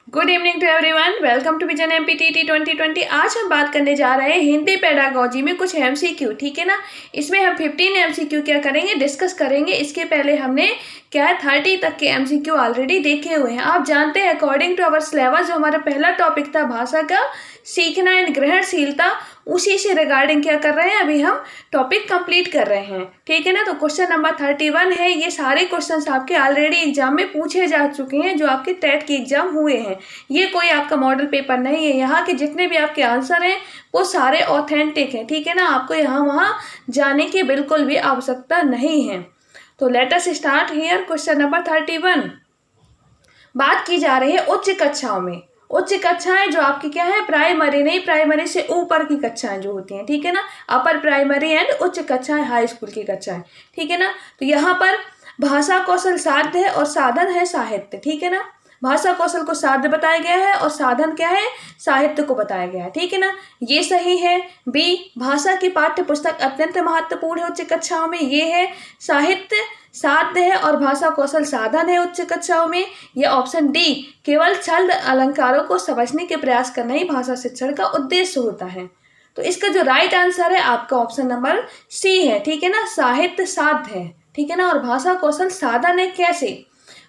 Good evening to everyone, welcome to vision MPTT 2020। आज हम बात करने जा रहे हैं हिंदी पेडागोजी में कुछ एमसीक्यू। ठीक है ना। इसमें हम 15 एमसीक्यू क्या करेंगे, डिस्कस करेंगे। इसके पहले हमने क्या है 30 तक के एमसीक्यू ऑलरेडी देखे हुए हैं। आप जानते हैं अकॉर्डिंग टू अवर सिलेबस जो हमारा पहला टॉपिक था भाषा का सीखना एंड ग्रहणशीलता, उसी से रिगार्डिंग क्या कर रहे हैं, अभी हम टॉपिक कंप्लीट कर रहे हैं। ठीक है ना। तो क्वेश्चन नंबर 31 है। ये सारे क्वेश्चंस आपके ऑलरेडी एग्जाम में पूछे जा चुके हैं जो आपके टेट के एग्जाम हुए हैं। ये कोई आपका मॉडल पेपर नहीं है। यहाँ के जितने भी आपके आंसर हैं वो सारे ऑथेंटिक हैं। ठीक है ना। आपको यहाँ वहाँ जाने की बिल्कुल भी आवश्यकता नहीं है। तो let us start here. Question number 31 बात की जा रही है उच्च कक्षाओं में। उच्च कक्षाएं जो आपकी क्या है, प्राइमरी नहीं, प्राइमरी से ऊपर की कक्षाएं जो होती हैं। ठीक है ना। अपर प्राइमरी एंड उच्च कक्षाएं, हाई स्कूल की कक्षाएं। ठीक है ना। तो यहाँ पर भाषा कौशल साध्य है और साधन है साहित्य। ठीक है ना। भाषा कौशल को साध्य बताया गया है और साधन क्या है, साहित्य को बताया गया है। ठीक है ना। ये सही है। बी, भाषा की पाठ्य पुस्तक अत्यंत महत्वपूर्ण है उच्च कक्षाओं में, ये है। साहित्य साध्य है और भाषा कौशल साधन है उच्च कक्षाओं में, यह ऑप्शन डी। केवल छंद अलंकारों को समझने के प्रयास करना ही भाषा शिक्षण का उद्देश्य होता है। तो इसका जो राइट आंसर है आपका ऑप्शन नंबर सी है। ठीक है ना। साहित्य साध्य है। ठीक है ना। और भाषा कौशल साधन है। कैसे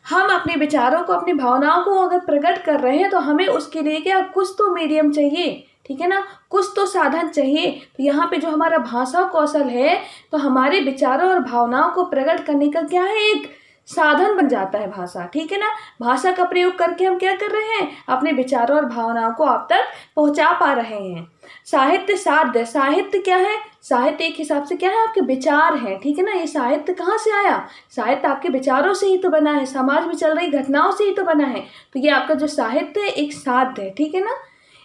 हम अपने विचारों को, अपनी भावनाओं को अगर प्रकट कर रहे हैं तो हमें उसके लिए क्या, कुछ तो मीडियम चाहिए। ठीक है ना। कुछ तो साधन चाहिए। तो यहाँ पे जो हमारा भाषा कौशल है तो हमारे विचारों और भावनाओं को प्रकट करने का क्या है, एक साधन बन जाता है भाषा। ठीक है ना। भाषा का प्रयोग करके हम क्या कर रहे हैं, अपने विचारों और भावनाओं को आप तक पहुंचा पा रहे हैं। साहित्य साध्य, साहित्य क्या है, साहित्य एक हिसाब से क्या है, आपके विचार हैं। ठीक है ना। ये साहित्य कहाँ से आया, साहित्य आपके विचारों से ही तो बना है, समाज में चल रही घटनाओं से ही तो बना है। तो ये आपका जो साहित्य है एक साध्य है। ठीक है ना।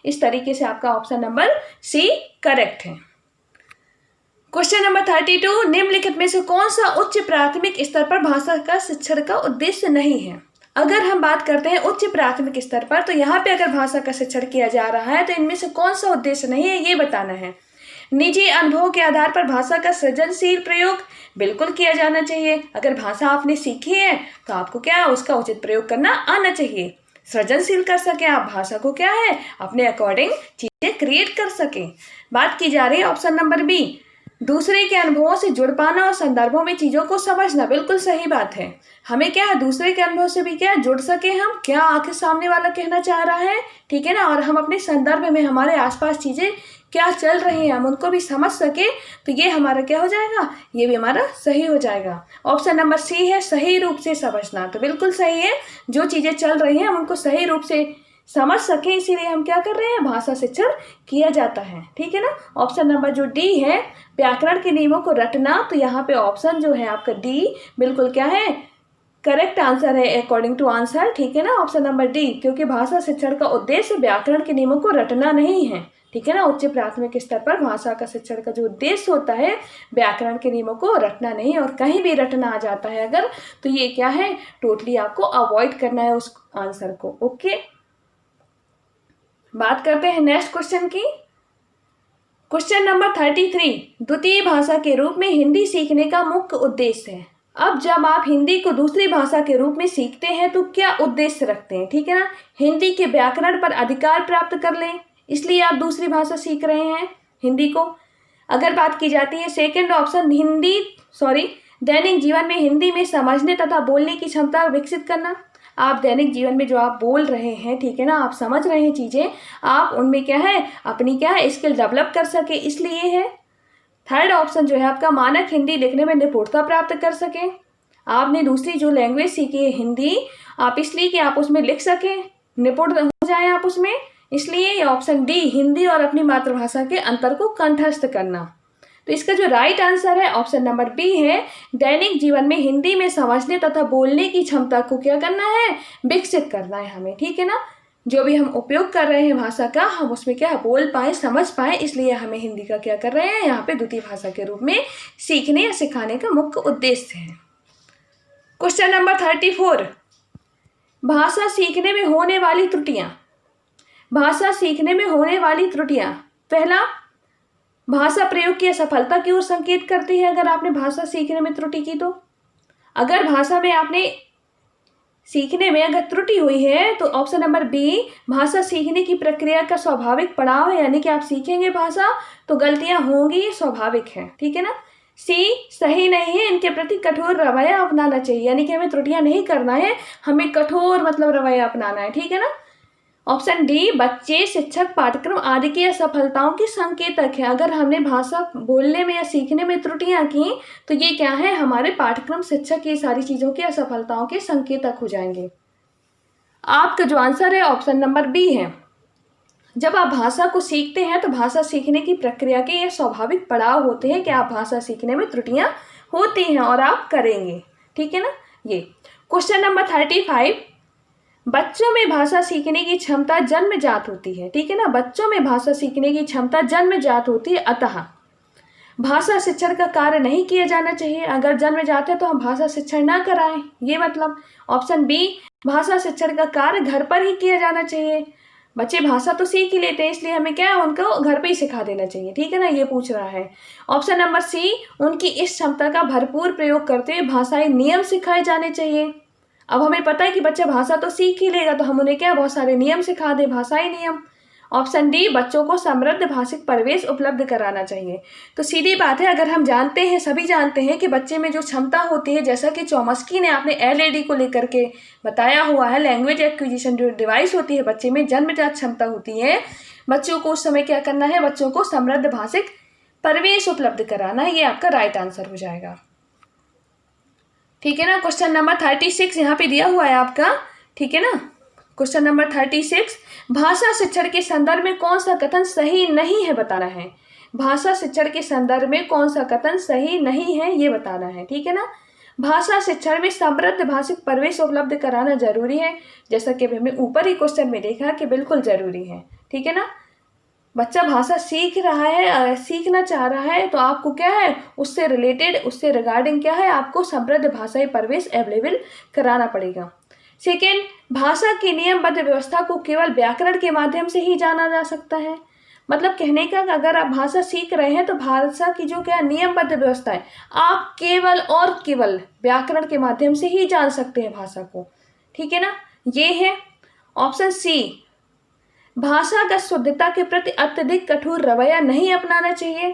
इस तरीके से आपका ऑप्शन नंबर सी करेक्ट है। क्वेश्चन नंबर 32 निम्नलिखित में से कौन सा उच्च प्राथमिक स्तर पर भाषा का शिक्षण का उद्देश्य नहीं है। अगर हम बात करते हैं उच्च प्राथमिक स्तर पर, तो यहाँ पे अगर भाषा का शिक्षण किया जा रहा है तो इनमें से कौन सा उद्देश्य नहीं है, ये बताना है। निजी अनुभव के आधार पर भाषा का सृजनशील प्रयोग बिल्कुल किया जाना चाहिए। अगर भाषा आपने सीखी है तो आपको क्या, उसका उचित प्रयोग करना आना चाहिए। सृजनशील कर सके आप, भाषा को क्या है, अपने अकॉर्डिंग चीजें क्रिएट कर सके। बात की जा रही है ऑप्शन नंबर बी, दूसरे के अनुभवों से जुड़ पाना और संदर्भों में चीजों को समझना। बिल्कुल सही बात है। हमें क्या है, दूसरे के अनुभव से भी क्या जुड़ सके, हम क्या आखिर सामने वाला कहना चाह रहा है। ठीक है ना। और हम अपने संदर्भ में हमारे आसपास चीजें क्या चल रही हैं हम उनको भी समझ सके, तो ये हमारा क्या हो जाएगा, ये भी हमारा सही हो जाएगा। ऑप्शन नंबर सी है सही रूप से समझना। तो बिल्कुल सही है। जो चीजें चल रही हैं हम उनको सही रूप से समझ सके, इसीलिए हम क्या कर रहे हैं, भाषा शिक्षण किया जाता है। ठीक है ना। ऑप्शन नंबर जो डी है, व्याकरण के नियमों को रटना, तो यहाँ पे ऑप्शन जो है आपका डी बिल्कुल क्या है, करेक्ट आंसर है अकॉर्डिंग टू आंसर। ठीक है ना। ऑप्शन नंबर डी, क्योंकि भाषा शिक्षण का उद्देश्य व्याकरण के नियमों को रटना नहीं है। ठीक है ना। उच्च प्राथमिक स्तर पर भाषा का शिक्षण का जो उद्देश्य होता है व्याकरण के नियमों को रटना नहीं, और कहीं भी रटना आ जाता है अगर, तो ये क्या है, टोटली आपको अवॉइड करना है उस आंसर को। ओके, बात करते हैं नेक्स्ट क्वेश्चन की। क्वेश्चन नंबर 33 द्वितीय भाषा के रूप में हिंदी सीखने का मुख्य उद्देश्य है। अब जब आप हिंदी को दूसरी भाषा के रूप में सीखते हैं तो क्या उद्देश्य रखते हैं। ठीक है ना। हिंदी के व्याकरण पर अधिकार प्राप्त कर लें, इसलिए आप दूसरी भाषा सीख रहे हैं हिंदी को। अगर बात की जाती है सेकंड ऑप्शन, दैनिक जीवन में हिंदी में समझने तथा बोलने की क्षमता विकसित करना। आप दैनिक जीवन में जो आप बोल रहे हैं, ठीक है ना, आप समझ रहे हैं चीजें, आप उनमें क्या है, अपनी क्या है, स्किल डेवलप कर सके, इसलिए है। थर्ड ऑप्शन जो है आपका, मानक हिंदी लिखने में निपुणता प्राप्त कर सके। आपने दूसरी जो लैंग्वेज सीखी है हिंदी, आप इसलिए कि आप उसमें लिख सकें, निपुण हो जाए आप उसमें, इसलिए ये ऑप्शन डी, हिंदी और अपनी मातृभाषा के अंतर को कंठस्थ करना। तो इसका जो राइट आंसर है ऑप्शन नंबर बी है, दैनिक जीवन में हिंदी में समझने तथा बोलने की क्षमता को क्या करना है, विकसित करना है हमें। ठीक है ना। जो भी हम उपयोग कर रहे हैं भाषा का, हम उसमें क्या बोल पाए, समझ पाए, इसलिए हमें हिंदी का क्या कर रहे हैं, यहाँ पे द्वितीय भाषा के रूप में सीखने या सिखाने का मुख्य उद्देश्य है। क्वेश्चन नंबर 34 भाषा सीखने में होने वाली त्रुटियां। भाषा सीखने में होने वाली त्रुटियां, पहला, भाषा प्रयोग की असफलता की ओर संकेत करती है। अगर आपने भाषा सीखने में त्रुटि की तो, अगर भाषा में आपने सीखने में अगर त्रुटि हुई है तो ऑप्शन नंबर बी, भाषा सीखने की प्रक्रिया का स्वाभाविक पड़ाव है, यानी कि आप सीखेंगे भाषा तो गलतियां होंगी, ये स्वाभाविक है, ठीक है ना। सी, सही नहीं है, इनके प्रति कठोर रवैया अपनाना चाहिए, यानी कि हमें त्रुटियां नहीं करना है, हमें कठोर मतलब रवैया अपनाना है, ठीक है ना। ऑप्शन डी, बच्चे, शिक्षक, पाठ्यक्रम आदि की असफलताओं की संकेतक है। अगर हमने भाषा बोलने में या सीखने में त्रुटियां की तो ये क्या है, हमारे पाठ्यक्रम, शिक्षक, ये सारी चीज़ों की असफलताओं के संकेतक हो जाएंगे। आपका जो आंसर है ऑप्शन नंबर बी है। जब आप भाषा को सीखते हैं तो भाषा सीखने की प्रक्रिया के ये स्वाभाविक पड़ाव होते हैं कि आप भाषा सीखने में त्रुटियां होती हैं और आप करेंगे, ठीक है ना। ये क्वेश्चन नंबर 35, बच्चों में भाषा सीखने की क्षमता जन्मजात होती है, ठीक है ना। बच्चों में भाषा सीखने की क्षमता जन्मजात होती है, अतः भाषा शिक्षण का कार्य नहीं किया जाना चाहिए। अगर जन्मजात है तो हम भाषा शिक्षण ना कराएं, ये मतलब। ऑप्शन बी, भाषा शिक्षण का कार्य घर पर ही किया जाना चाहिए। बच्चे भाषा तो सीख ही लेते हैं, इसलिए हमें क्या है, उनको घर पे ही सिखा देना चाहिए, ठीक है ना, ये पूछ रहा है। ऑप्शन नंबर सी, उनकी इस क्षमता का भरपूर प्रयोग करते हुए भाषाई नियम सिखाए जाने चाहिए। अब हमें पता है कि बच्चा भाषा तो सीख ही लेगा, तो हम उन्हें क्या बहुत सारे नियम सिखा दें, भाषाई नियम। ऑप्शन डी, बच्चों को समृद्ध भाषिक परिवेश उपलब्ध कराना चाहिए। तो सीधी बात है, अगर हम जानते हैं, सभी जानते हैं कि बच्चे में जो क्षमता होती है, जैसा कि चौमस्की ने आपने एलएडी को लेकर के बताया हुआ है, लैंग्वेज एक्विजिशन जो डिवाइस होती है बच्चे में, जन्मजात क्षमता होती है। बच्चों को उस समय क्या करना है, बच्चों को समृद्ध भाषिक परिवेश उपलब्ध कराना है, ये आपका राइट आंसर हो जाएगा, ठीक है ना। क्वेश्चन नंबर 36 यहाँ पे दिया हुआ है आपका, ठीक है ना। क्वेश्चन नंबर 36, भाषा शिक्षण के संदर्भ में कौन सा कथन सही नहीं है बताना है। भाषा शिक्षण के संदर्भ में कौन सा कथन सही नहीं है ये बताना है, ठीक है ना। भाषा शिक्षण में समृद्ध भाषिक परिवेश उपलब्ध कराना जरूरी है, जैसा कि हमने ऊपर ही क्वेश्चन में देखा कि बिल्कुल जरूरी है, ठीक है ना। बच्चा भाषा सीख रहा है, सीखना चाह रहा है, तो आपको क्या है, उससे रिलेटेड, उससे रिगार्डिंग क्या है, आपको समृद्ध भाषाई परिवेश अवेलेबल कराना पड़ेगा। सेकेंड, भाषा की नियमबद्ध व्यवस्था को केवल व्याकरण के माध्यम से ही जाना जा सकता है। मतलब कहने का, अगर आप भाषा सीख रहे हैं तो भाषा की जो क्या नियमबद्ध व्यवस्था है, आप केवल और केवल व्याकरण के माध्यम से ही जान सकते हैं भाषा को, ठीक है ना। ये है ऑप्शन सी, भाषा का शुद्धता के प्रति अत्यधिक कठोर रवैया नहीं अपनाना चाहिए।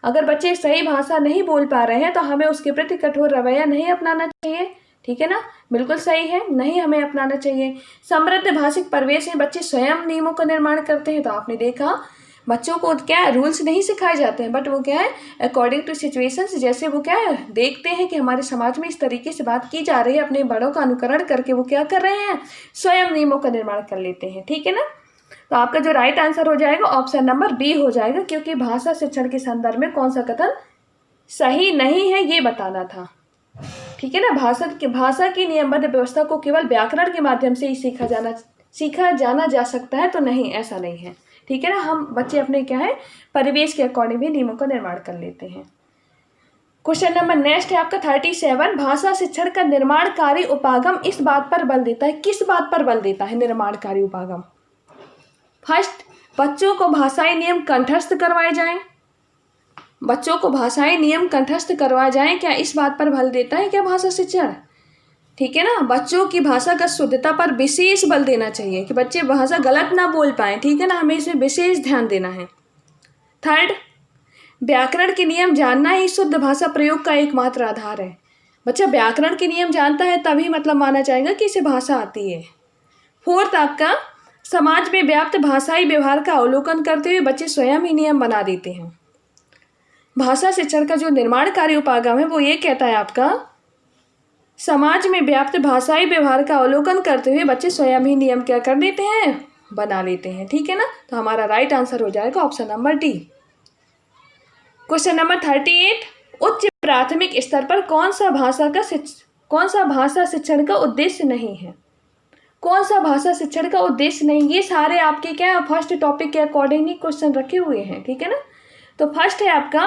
अगर बच्चे सही भाषा नहीं बोल पा रहे हैं तो हमें उसके प्रति कठोर रवैया नहीं अपनाना चाहिए, ठीक है ना, बिल्कुल सही है, नहीं हमें अपनाना चाहिए। समृद्ध भाषिक परिवेश में बच्चे स्वयं नियमों का निर्माण करते हैं, तो आपने देखा बच्चों को क्या रूल्स नहीं सिखाए जाते हैं, बट वो क्या है, अकॉर्डिंग टू सिचुएशंस, जैसे वो क्या है देखते हैं कि हमारे समाज में इस तरीके से बात की जा रही है, अपने बड़ों का अनुकरण करके वो क्या कर रहे हैं, स्वयं नियमों का निर्माण कर लेते हैं, ठीक है ना। तो आपका जो राइट आंसर हो जाएगा ऑप्शन नंबर बी हो जाएगा, क्योंकि भाषा शिक्षण के संदर्भ में कौन सा कथन सही नहीं है ये बताना था, ठीक है ना। भाषा की नियमबद्ध व्यवस्था को केवल व्याकरण के माध्यम से ही सीखा जाना जा सकता है, तो नहीं, ऐसा नहीं है, ठीक है ना। हम बच्चे अपने क्या है, परिवेश के अकॉर्डिंग भी नियमों का निर्माण कर लेते हैं। क्वेश्चन नंबर नेक्स्ट है आपका 37, भाषा शिक्षण का निर्माणकारी उपागम इस बात पर बल देता है, किस बात पर बल देता है निर्माणकारी उपागम। फर्स्ट, बच्चों को भाषाई नियम कंठस्थ करवाए जाएं। बच्चों को भाषाई नियम कंठस्थ करवाए जाएं, क्या इस बात पर बल देता है क्या भाषा शिक्षण, ठीक है ना। बच्चों की भाषा का शुद्धता पर विशेष बल देना चाहिए कि बच्चे भाषा गलत ना बोल पाएं, ठीक है ना, हमें इसमें विशेष ध्यान देना है। थर्ड, व्याकरण के नियम जानना ही शुद्ध भाषा प्रयोग का एकमात्र आधार है। बच्चा व्याकरण के नियम जानता है तभी मतलब माना जाएगा कि इसे भाषा आती है। फोर्थ, आपका समाज में व्याप्त भाषाई व्यवहार का अवलोकन करते हुए बच्चे स्वयं ही नियम बना देते हैं। भाषा शिक्षण का जो निर्माणकारी उपागम है वो ये कहता है आपका, समाज में व्याप्त भाषाई व्यवहार का अवलोकन करते हुए बच्चे स्वयं ही नियम क्या कर देते हैं, बना लेते हैं, ठीक है ना। तो हमारा राइट आंसर हो जाएगा option number D. Question number 38, उच्च प्राथमिक स्तर पर कौन सा भाषा शिक्षण का उद्देश्य नहीं है। कौन सा भाषा शिक्षण का उद्देश्य नहीं, ये सारे आपके क्या फर्स्ट टॉपिक के अकॉर्डिंग ही क्वेश्चन रखे हुए हैं, ठीक है ना। तो फर्स्ट है आपका,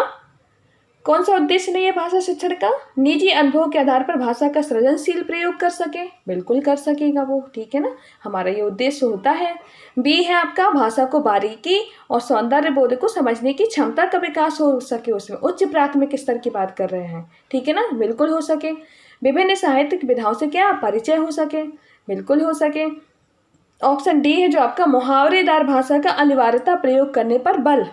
कौन सा उद्देश्य नहीं है भाषा शिक्षण का, निजी अनुभव के आधार पर भाषा का सृजनशील प्रयोग कर सके, बिल्कुल कर सकेगा वो, ठीक है ना, हमारा ये उद्देश्य होता है। बी है आपका, भाषा को बारीकी और सौंदर्य बोध को समझने की क्षमता का विकास हो सके, उसमें उच्च प्राथमिक स्तर की बात कर रहे हैं, ठीक है ना, बिल्कुल हो सके। विभिन्न साहित्यिक विधाओं से क्या परिचय हो सके, बिल्कुल हो सके। ऑप्शन डी है जो आपका मुहावरेदार भाषा का अनिवार्यता प्रयोग करने पर बल,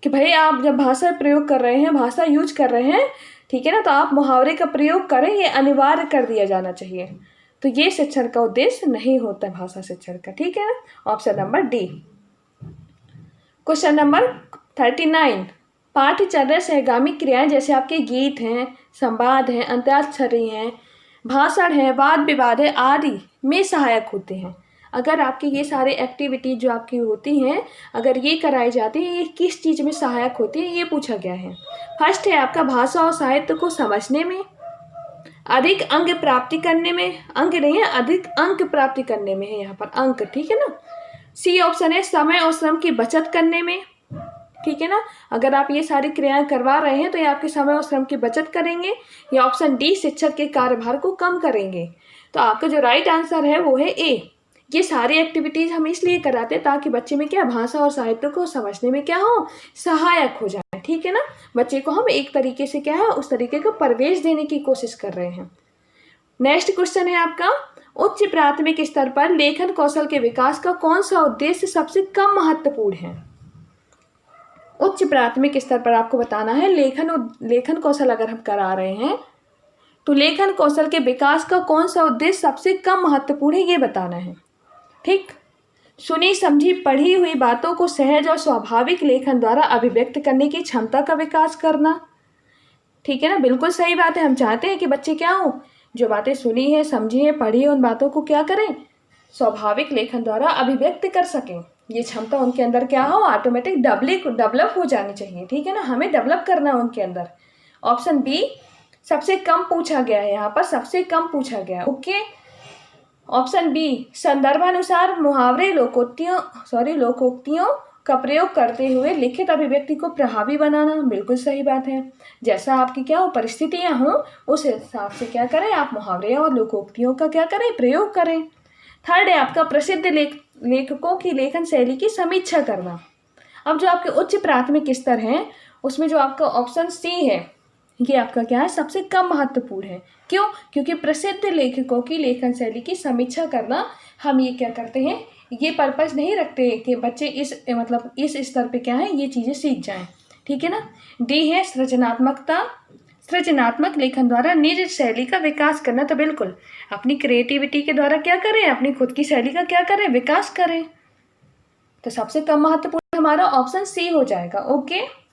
कि भाई आप जब भाषा प्रयोग कर रहे हैं, भाषा यूज कर रहे हैं, ठीक है ना, तो आप मुहावरे का प्रयोग करें, ये अनिवार्य कर दिया जाना चाहिए। तो ये शिक्षण का उद्देश्य नहीं होता भाषा शिक्षण का, ठीक है ना। Option number D. Question number 39, पाठ्यचर्या सहगामी क्रियाएं जैसे आपके गीत हैं, संवाद हैं, अंत्याक्षरी हैं, भाषण है, वाद विवाद है आदि में सहायक होते हैं। अगर आपकी ये सारे एक्टिविटी जो आपकी होती हैं, अगर ये कराई जाती है, ये किस चीज़ में सहायक होती है, ये पूछा गया है। फर्स्ट है आपका भाषा और साहित्य को समझने में, अधिक अंक प्राप्ति करने में, अंक नहीं है, अधिक अंक प्राप्ति करने में है यहाँ पर अंक, ठीक है ना। सी ऑप्शन है समय और श्रम की बचत करने में, ठीक है ना। अगर आप ये सारी क्रियाएं करवा रहे हैं तो ये आपके समय और श्रम की बचत करेंगे। या ऑप्शन डी शिक्षक के कार्यभार को कम करेंगे। तो आपका जो राइट आंसर है वो है ए। ये सारी एक्टिविटीज़ हम इसलिए कराते हैं ताकि बच्चे में क्या भाषा और साहित्य को समझने में क्या हो, सहायक हो जाए, ठीक है ना। बच्चे को हम एक तरीके से क्या है उस तरीके का प्रवेश देने की कोशिश कर रहे हैं। नेक्स्ट क्वेश्चन है आपका, उच्च प्राथमिक स्तर पर लेखन कौशल के विकास का कौन सा उद्देश्य सबसे कम महत्वपूर्ण है। उच्च प्राथमिक स्तर पर आपको बताना है लेखन कौशल अगर हम करा रहे हैं तो लेखन कौशल के विकास का कौन सा उद्देश्य सबसे कम महत्वपूर्ण है, ये बताना है। ठीक, सुनी समझी पढ़ी हुई बातों को सहज और स्वाभाविक लेखन द्वारा अभिव्यक्त करने की क्षमता का विकास करना, ठीक है ना। बिल्कुल सही बात है। हम चाहते हैं कि बच्चे क्या हो, जो बातें सुनी है, समझी है, पढ़ी है, उन बातों को क्या करें, स्वाभाविक लेखन द्वारा अभिव्यक्त कर सकें। ये क्षमता उनके अंदर क्या हो, ऑटोमेटिक डेवलप हो जानी चाहिए, ठीक है ना। हमें डेवलप करना है उनके अंदर। ऑप्शन बी सबसे कम पूछा गया है, यहाँ पर सबसे कम पूछा गया है, ओके। ऑप्शन बी संदर्भानुसार मुहावरे लोकोक्तियों का प्रयोग करते हुए लिखित अभिव्यक्ति को प्रभावी बनाना, बिल्कुल सही बात है। जैसा आपकी क्या हो परिस्थितियाँ हों उस हिसाब से क्या करें आप मुहावरे और लोकोक्तियों का क्या करें प्रयोग करें। थर्ड है आपका प्रसिद्ध लेखकों की लेखन शैली की समीक्षा करना। अब जो आपके उच्च प्राथमिक स्तर हैं उसमें जो आपका ऑप्शन सी है ये आपका क्या है सबसे कम महत्वपूर्ण है। क्यों? क्योंकि प्रसिद्ध लेखकों की लेखन शैली की समीक्षा करना, हम ये क्या करते हैं, ये पर्पस नहीं रखते कि बच्चे इस स्तर पे क्या है ये चीज़ें सीख जाएं, ठीक है ना। डी है सृजनात्मक लेखन द्वारा निज शैली का विकास करना। तो बिल्कुल अपनी क्रिएटिविटी के द्वारा क्या करें, अपनी खुद की शैली का क्या करें, विकास करें। तो सबसे कम महत्वपूर्ण हमारा ऑप्शन सी हो जाएगा, ओके।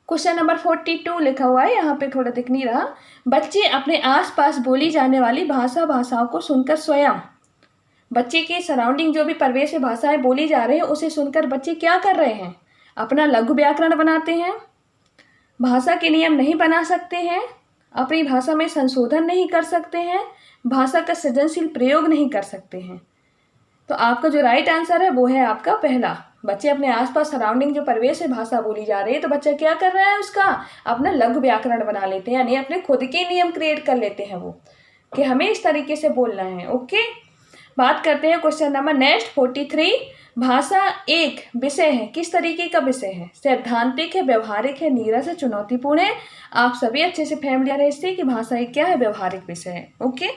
क्वेश्चन नंबर 42 लिखा हुआ है, यहाँ पे थोड़ा दिख नहीं रहा। बच्चे अपने आसपास बोली जाने वाली भाषाओं को सुनकर स्वयं, बच्चे के सराउंडिंग जो भी परिवेश में भाषाएं बोली जा रही है उसे सुनकर बच्चे क्या कर रहे हैं, अपना लघु व्याकरण बनाते हैं, भाषा के नियम नहीं बना सकते हैं, अपनी भाषा में संशोधन नहीं कर सकते हैं, भाषा का सृजनशील प्रयोग नहीं कर सकते हैं। तो आपका जो राइट आंसर है वो है आपका पहला। बच्चे अपने आसपास सराउंडिंग जो परिवेश से भाषा बोली जा रही है तो बच्चा क्या कर रहा है, उसका अपना लघु व्याकरण बना लेते हैं, यानी अपने खुद के नियम क्रिएट कर लेते हैं वो कि हमें इस तरीके से बोलना है, ओके। बात करते हैं क्वेश्चन नंबर नेक्स्ट 43। भाषा एक विषय है, किस तरीके का विषय है, सैद्धांतिक है, व्यवहारिक है, नीरस है, चुनौतीपूर्ण है। आप सभी अच्छे से फैमिलियर है इससे कि भाषा एक क्या है, व्यवहारिक विषय है, ओके।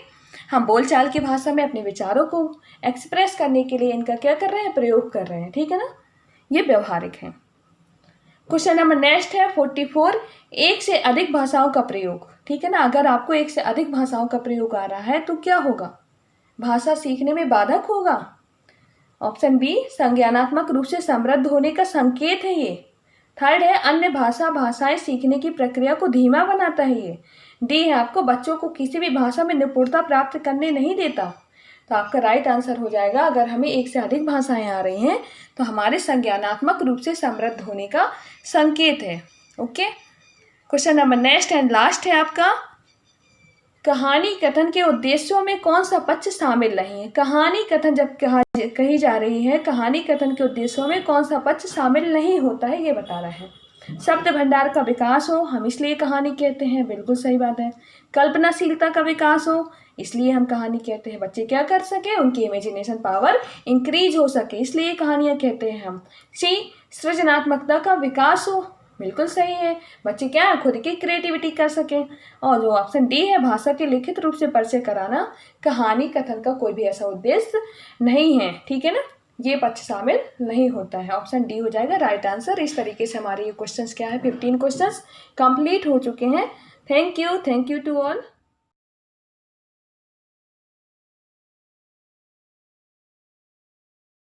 हम बोलचाल की भाषा में अपने विचारों को एक्सप्रेस करने के लिए इनका क्या कर रहे हैं, प्रयोग कर रहे हैं, ठीक है ना, ये व्यवहारिक है। क्वेश्चन नंबर नेक्स्ट है 44। एक से अधिक भाषाओं का प्रयोग, ठीक है ना। अगर आपको एक से अधिक भाषाओं का प्रयोग आ रहा है तो क्या होगा, भाषा सीखने में बाधक होगा। ऑप्शन बी संज्ञानात्मक रूप से समृद्ध होने का संकेत है ये। थर्ड है अन्य भाषाएं सीखने की प्रक्रिया को धीमा बनाता है ये। डी है आपको बच्चों को किसी भी भाषा में निपुणता प्राप्त करने नहीं देता। तो आपका राइट आंसर हो जाएगा, अगर हमें एक से अधिक भाषाएं आ रही हैं तो हमारे संज्ञानात्मक रूप से समृद्ध होने का संकेत है, okay. Question number next and last है आपका, कहानी कथन के उद्देश्यों में कौन सा पक्ष शामिल नहीं है। कहानी कथन जब कही जा रही है, कहानी कथन के उद्देश्यों में कौन सा पक्ष शामिल नहीं होता है ये बता रहा है। शब्द भंडार का विकास हो, हम इसलिए कहानी कहते हैं, बिल्कुल सही बात है। कल्पनाशीलता का विकास हो, इसलिए हम कहानी कहते हैं। बच्चे क्या कर सके, उनकी इमेजिनेशन पावर इंक्रीज हो सके, इसलिए कहानियाँ कहते हैं हम। सी सृजनात्मकता का विकास हो, बिल्कुल सही है। बच्चे क्या खुद की क्रिएटिविटी कर सकें। और जो ऑप्शन डी है, भाषा के लिखित रूप से परिचय कराना कहानी कथन का कोई भी ऐसा उद्देश्य नहीं है, ठीक है ना। ये पक्ष शामिल नहीं होता है। ऑप्शन डी हो जाएगा राइट आंसर। इस तरीके से हमारे ये क्वेश्चंस क्या है, 15 क्वेश्चंस कंप्लीट हो चुके हैं। Thank you to all.